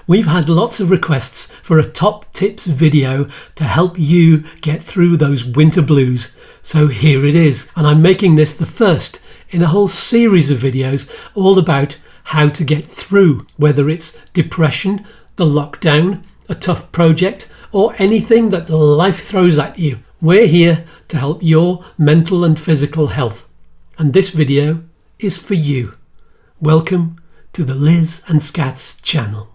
We've had lots of requests for a top tips video to help you get through those winter blues. So here it is, and I'm making this the first in a whole series of videos all about how to get through, whether it's depression, the lockdown, a tough project, or anything that life throws at you. We're here to help your mental and physical health, and this video is for you. Welcome to the Liz and Skatz channel.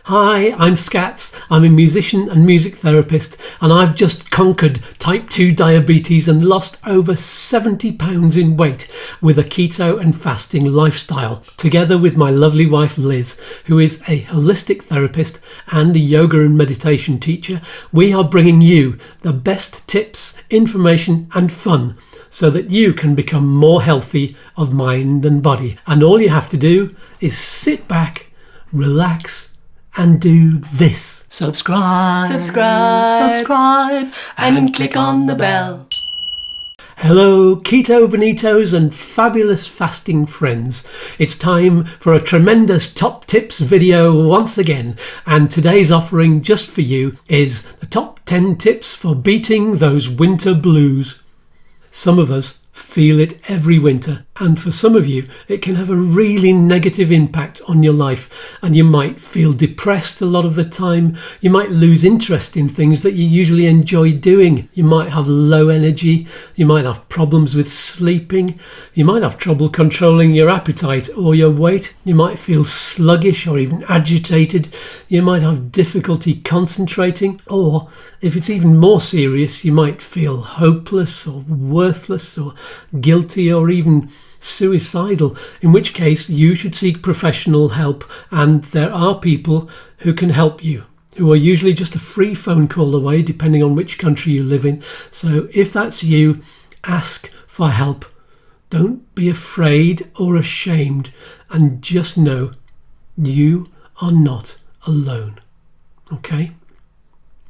Hi, I'm Skatz. I'm a musician and music therapist, and I've just conquered type 2 diabetes and lost over 70 pounds in weight with a keto and fasting lifestyle, together with my lovely wife Liz, who is a holistic therapist and a yoga and meditation teacher. We are bringing you the best tips, information and fun so that you can become more healthy of mind and body. And all you have to do is sit back, relax, and do this. Subscribe, and click on the bell. Hello, Keto Bonitos and fabulous fasting friends. It's time for a tremendous top tips video once again. And today's offering just for you is the top 10 tips for beating those winter blues. Some of us feel it every winter, and for some of you it can have a really negative impact on your life, and you might feel depressed a lot of the time. You might lose interest in things that you usually enjoy doing. You might have low energy, you might have problems with sleeping, you might have trouble controlling your appetite or your weight, you might feel sluggish or even agitated, you might have difficulty concentrating, or if it's even more serious, you might feel hopeless or worthless or guilty or even suicidal, in which case you should seek professional help, and there are people who can help you, who are usually just a free phone call away depending on which country you live in. So if that's you, ask for help. Don't be afraid or ashamed, and just know you are not alone. Okay?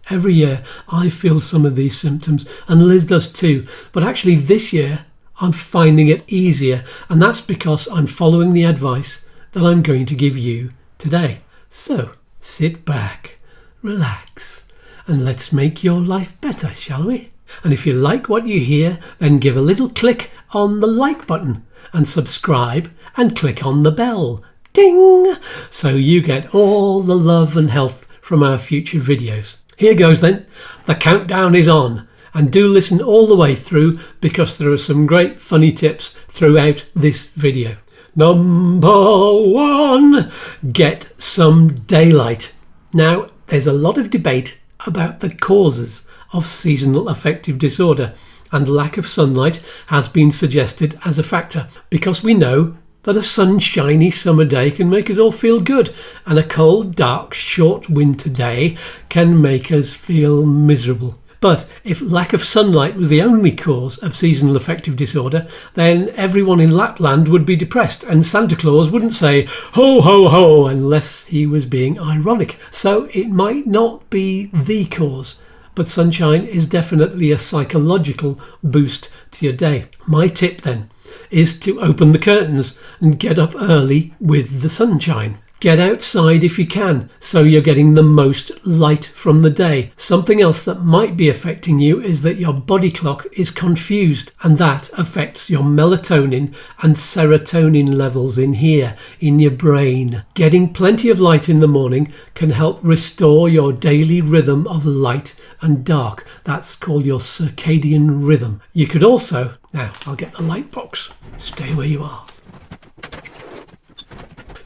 Every year I feel some of these symptoms, and Liz does too, but actually this year I'm finding it easier, and that's because I'm following the advice that I'm going to give you today. So sit back, relax, and let's make your life better, shall we? And if you like what you hear, then give a little click on the like button and subscribe and click on the bell. Ding! So you get all the love and health from our future videos. Here goes then. The countdown is on, and do listen all the way through because there are some great funny tips throughout this video. Number 1, get some daylight. Now, there's a lot of debate about the causes of seasonal affective disorder, and lack of sunlight has been suggested as a factor because we know that a sunshiny summer day can make us all feel good, and a cold, dark, short winter day can make us feel miserable. But if lack of sunlight was the only cause of seasonal affective disorder, then everyone in Lapland would be depressed, and Santa Claus wouldn't say ho ho ho unless he was being ironic. So it might not be the cause, but sunshine is definitely a psychological boost to your day. My tip then is to open the curtains and get up early with the sunshine. Get outside if you can, so you're getting the most light from the day. Something else that might be affecting you is that your body clock is confused, and that affects your melatonin and serotonin levels in here, in your brain. Getting plenty of light in the morning can help restore your daily rhythm of light and dark. That's called your circadian rhythm. You could also, now I'll get the light box, stay where you are.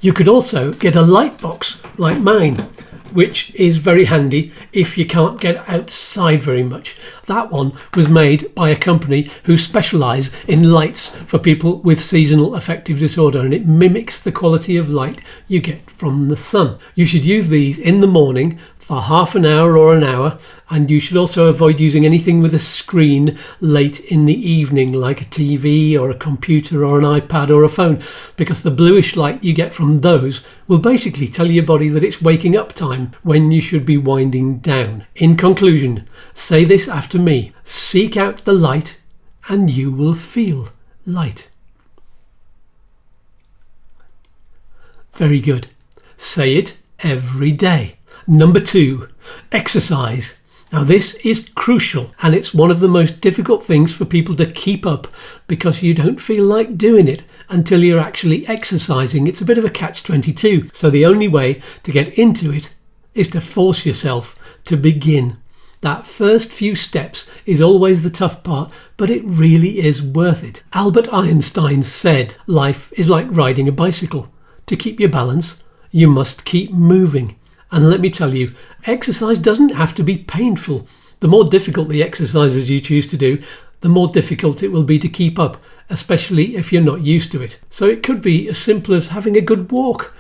You could also get a light box like mine, which is very handy if you can't get outside very much. That one was made by a company who specialise in lights for people with seasonal affective disorder, and it mimics the quality of light you get from the sun. You should use these in the morning for half an hour or an hour, and you should also avoid using anything with a screen late in the evening, like a TV or a computer or an iPad or a phone, because the bluish light you get from those will basically tell your body that it's waking up time when you should be winding down. In conclusion, say this after me: seek out the light and you will feel light. Very good. Say it every day. Number 2, exercise. Now this is crucial, and it's one of the most difficult things for people to keep up because you don't feel like doing it until you're actually exercising. It's a bit of a catch-22. So the only way to get into it is to force yourself to begin. That first few steps is always the tough part, but it really is worth it. Albert Einstein said, life is like riding a bicycle. To keep your balance, you must keep moving. And let me tell you, exercise doesn't have to be painful. The more difficult the exercises you choose to do, the more difficult it will be to keep up, especially if you're not used to it. So it could be as simple as having a good walk.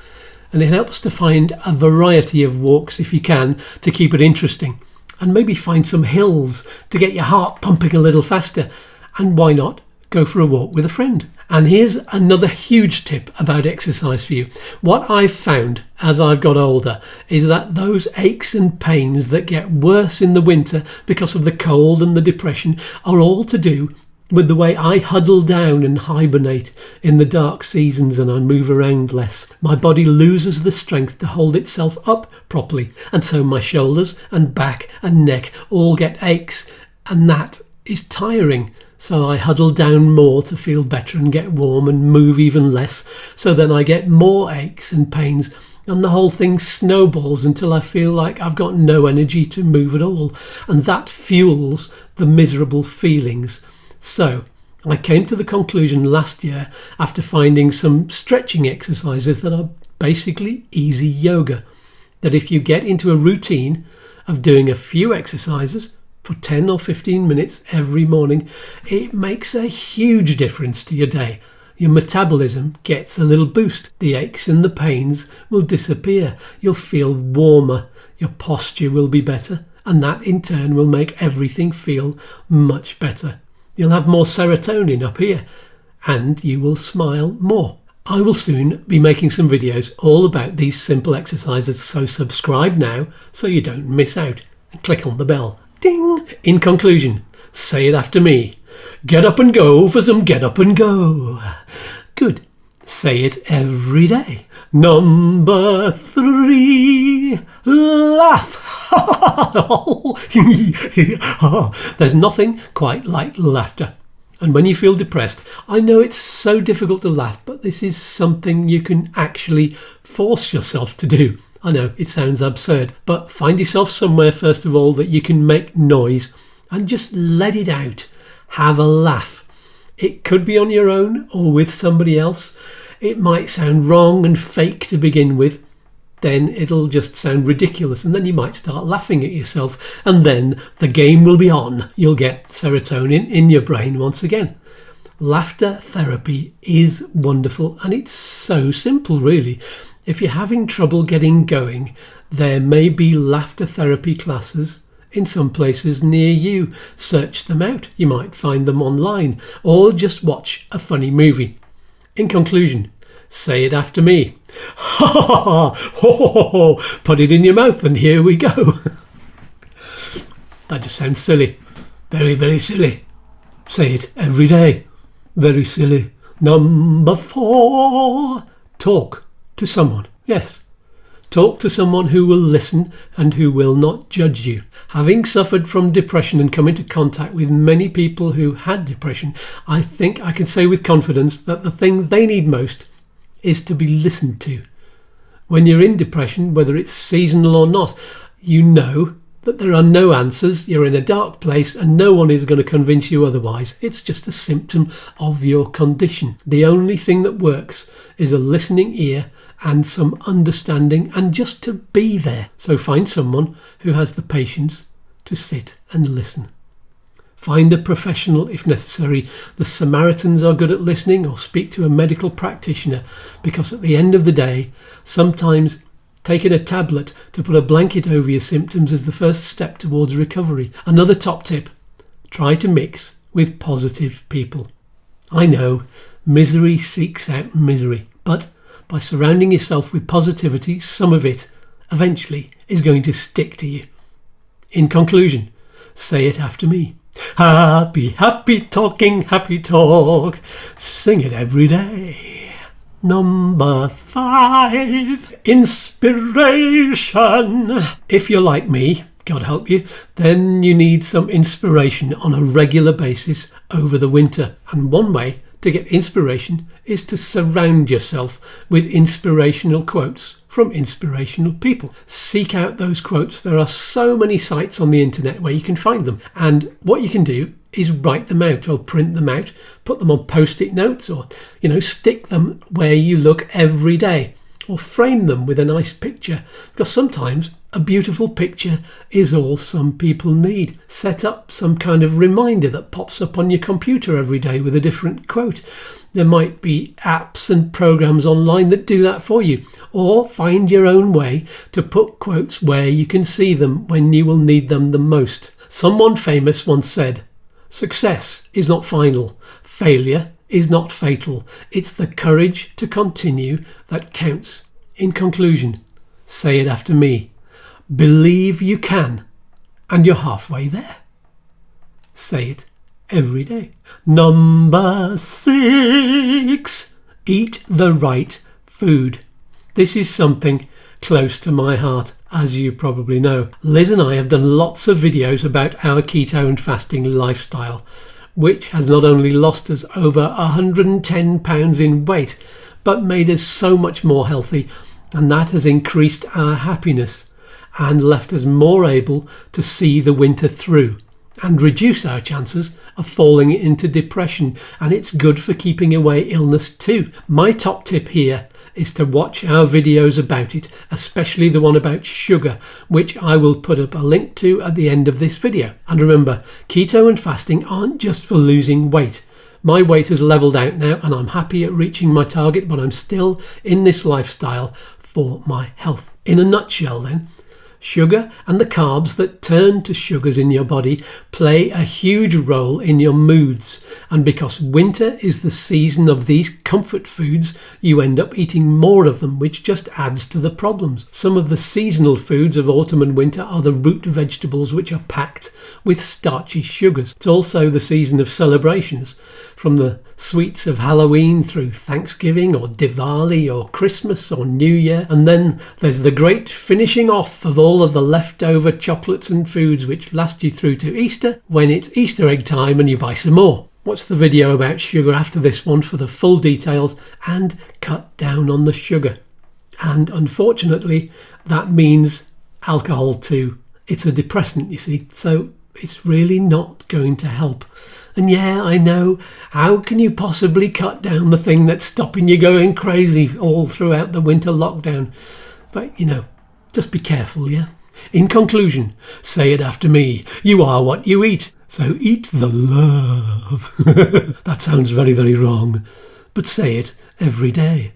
And it helps to find a variety of walks if you can to keep it interesting. And maybe find some hills to get your heart pumping a little faster. And why not go for a walk with a friend? And here's another huge tip about exercise for you. What I've found as I've got older is that those aches and pains that get worse in the winter because of the cold and the depression are all to do with the way I huddle down and hibernate in the dark seasons, and I move around less. My body loses the strength to hold itself up properly, and so my shoulders and back and neck all get aches, and that is tiring. So I huddle down more to feel better and get warm and move even less. So then I get more aches and pains, and the whole thing snowballs until I feel like I've got no energy to move at all. And that fuels the miserable feelings. So I came to the conclusion last year, after finding some stretching exercises that are basically easy yoga, that if you get into a routine of doing a few exercises for 10 or 15 minutes every morning, it makes a huge difference to your day. Your metabolism gets a little boost. The aches and the pains will disappear. You'll feel warmer. Your posture will be better. And that in turn will make everything feel much better. You'll have more serotonin up here, and you will smile more. I will soon be making some videos all about these simple exercises, so subscribe now so you don't miss out, and click on the bell. Ding! In conclusion, say it after me. Get up and go for some get up and go. Good. Say it every day. Number 3, laugh. There's nothing quite like laughter. And when you feel depressed, I know it's so difficult to laugh, but this is something you can actually force yourself to do. I know it sounds absurd, but find yourself somewhere first of all that you can make noise and just let it out. Have a laugh. It could be on your own or with somebody else. It might sound wrong and fake to begin with. Then it'll just sound ridiculous, and then you might start laughing at yourself, and then the game will be on. You'll get serotonin in your brain once again. Laughter therapy is wonderful, and it's so simple really. If you're having trouble getting going, there may be laughter therapy classes in some places near you. Search them out. You might find them online, or just watch a funny movie. In conclusion, say it after me. Ha ha ha! Put it in your mouth and here we go. That just sounds silly. Very, very silly. Say it every day. Very silly. Number 4. Talk to someone. Yes. Talk to someone who will listen and who will not judge you. Having suffered from depression and come into contact with many people who had depression, I think I can say with confidence that the thing they need most is to be listened to. When you're in depression, whether it's seasonal or not, you know that there are no answers, you're in a dark place, and no one is going to convince you otherwise. It's just a symptom of your condition. The only thing that works is a listening ear and some understanding, and just to be there. So find someone who has the patience to sit and listen. Find a professional if necessary. The Samaritans are good at listening, or speak to a medical practitioner, because at the end of the day, sometimes taking a tablet to put a blanket over your symptoms is the first step towards recovery. Another top tip, try to mix with positive people. I know, misery seeks out misery, but by surrounding yourself with positivity, some of it eventually is going to stick to you. In conclusion, say it after me. Happy, happy talking, happy talk. Sing it every day. Number 5, inspiration. If you're like me, God help you, then you need some inspiration on a regular basis over the winter. And one way to get inspiration is to surround yourself with inspirational quotes from inspirational people. Seek out those quotes. There are so many sites on the internet where you can find them. And what you can do is write them out or print them out, put them on post-it notes, or, stick them where you look every day, or frame them with a nice picture, because sometimes a beautiful picture is all some people need. Set up some kind of reminder that pops up on your computer every day with a different quote. There might be apps and programs online that do that for you, or find your own way to put quotes where you can see them when you will need them the most. Someone famous once said, "Success is not final. Failure is not fatal. It's the courage to continue that counts." In conclusion, say it after me. Believe you can, and you're halfway there. Say it every day. Number 6, eat the right food. This is something close to my heart, as you probably know. Liz and I have done lots of videos about our keto and fasting lifestyle, which has not only lost us over 110 pounds in weight, but made us so much more healthy, and that has increased our happiness and left us more able to see the winter through and reduce our chances of falling into depression. And it's good for keeping away illness too. My top tip here is to watch our videos about it, especially the one about sugar, which I will put up a link to at the end of this video. And remember, keto and fasting aren't just for losing weight. My weight has leveled out now and I'm happy at reaching my target, but I'm still in this lifestyle for my health. In a nutshell then, sugar and the carbs that turn to sugars in your body play a huge role in your moods. And because winter is the season of these comfort foods, you end up eating more of them, which just adds to the problems. Some of the seasonal foods of autumn and winter are the root vegetables, which are packed with starchy sugars. It's also the season of celebrations, from the sweets of Halloween through Thanksgiving or Diwali or Christmas or New Year. And then there's the great finishing off of all of the leftover chocolates and foods which last you through to Easter, when it's Easter egg time and you buy some more. Watch the video about sugar after this one for the full details and cut down on the sugar. And unfortunately, that means alcohol too. It's a depressant, you see, so it's really not going to help. And yeah, I know, how can you possibly cut down the thing that's stopping you going crazy all throughout the winter lockdown? But, just be careful, yeah? In conclusion, say it after me. You are what you eat, so eat the love. That sounds very, very wrong, but say it every day.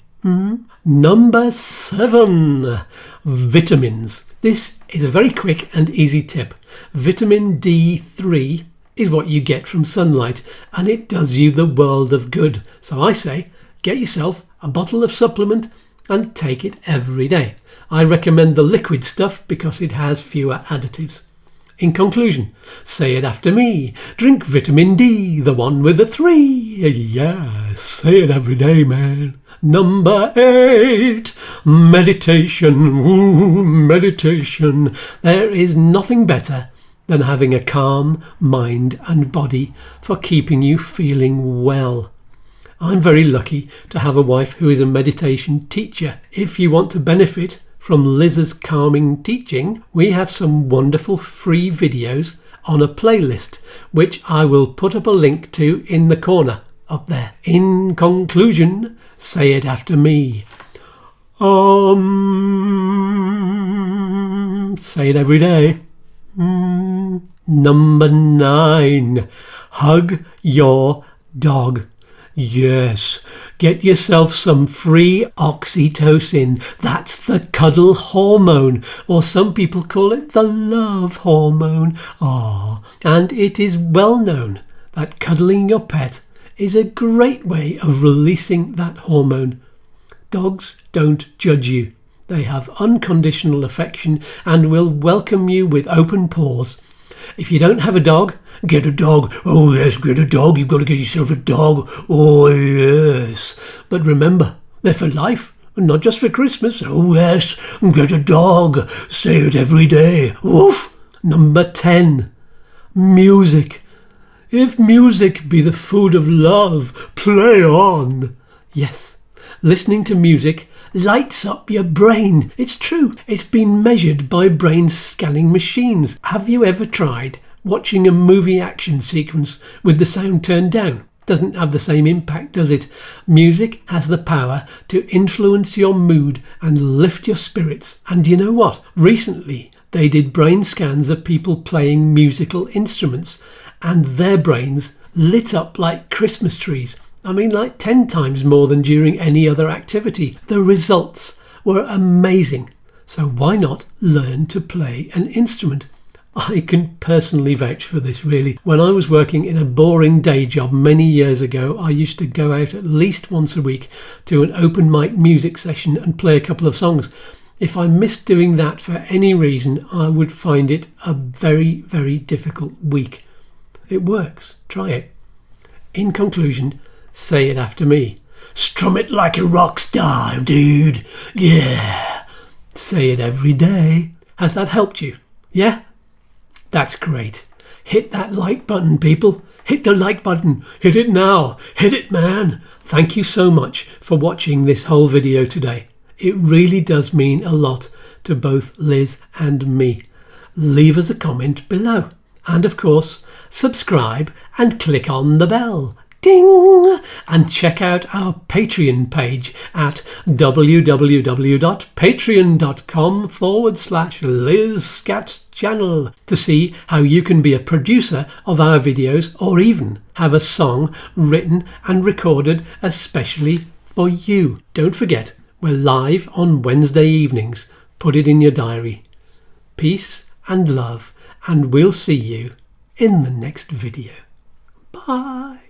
Number 7, vitamins. This is a very quick and easy tip. Vitamin D3 is what you get from sunlight, and it does you the world of good. So I say, get yourself a bottle of supplement and take it every day. I recommend the liquid stuff because it has fewer additives. In conclusion, say it after me. Drink vitamin D, the one with the 3. Yeah, say it every day, man. Number 8, meditation. Ooh, meditation. There is nothing better than having a calm mind and body for keeping you feeling well. I'm very lucky to have a wife who is a meditation teacher. If you want to benefit from Liz's calming teaching, we have some wonderful free videos on a playlist, which I will put up a link to in the corner up there. In conclusion, say it after me. Say it every day. Number 9, hug your dog. Yes, get yourself some free oxytocin. That's the cuddle hormone, or some people call it the love hormone. And it is well known that cuddling your pet is a great way of releasing that hormone. Dogs don't judge you. They have unconditional affection and will welcome you with open paws. If you don't have a dog, get a dog. Oh yes, get a dog. You've got to get yourself a dog. Oh yes. But remember, they're for life, not just for Christmas. Oh yes, get a dog. Say it every day. Woof. Number 10. Music. If music be the food of love, play on. Yes, listening to music lights up your brain. It's true. It's been measured by brain scanning machines. Have you ever tried watching a movie action sequence with the sound turned down? Doesn't have the same impact, does it? Music has the power to influence your mood and lift your spirits. And you know what? Recently, they did brain scans of people playing musical instruments, and their brains lit up like Christmas trees. I mean, like 10 times more than during any other activity. The results were amazing. So why not learn to play an instrument? I can personally vouch for this, really. When I was working in a boring day job many years ago, I used to go out at least once a week to an open mic music session and play a couple of songs. If I missed doing that for any reason, I would find it a very, very difficult week. It works. Try it. In conclusion, say it after me. Strum it like a rock star, dude. Yeah. Say it every day. Has that helped you? Yeah? That's great. Hit that like button, people. Hit the like button. Hit it now. Hit it, man. Thank you so much for watching this whole video today. It really does mean a lot to both Liz and me. Leave us a comment below. And of course, subscribe and click on the bell. Ding! And check out our Patreon page at www.patreon.com/Liz Skatz channel to see how you can be a producer of our videos or even have a song written and recorded especially for you. Don't forget, we're live on Wednesday evenings. Put it in your diary. Peace and love, and we'll see you in the next video. Bye.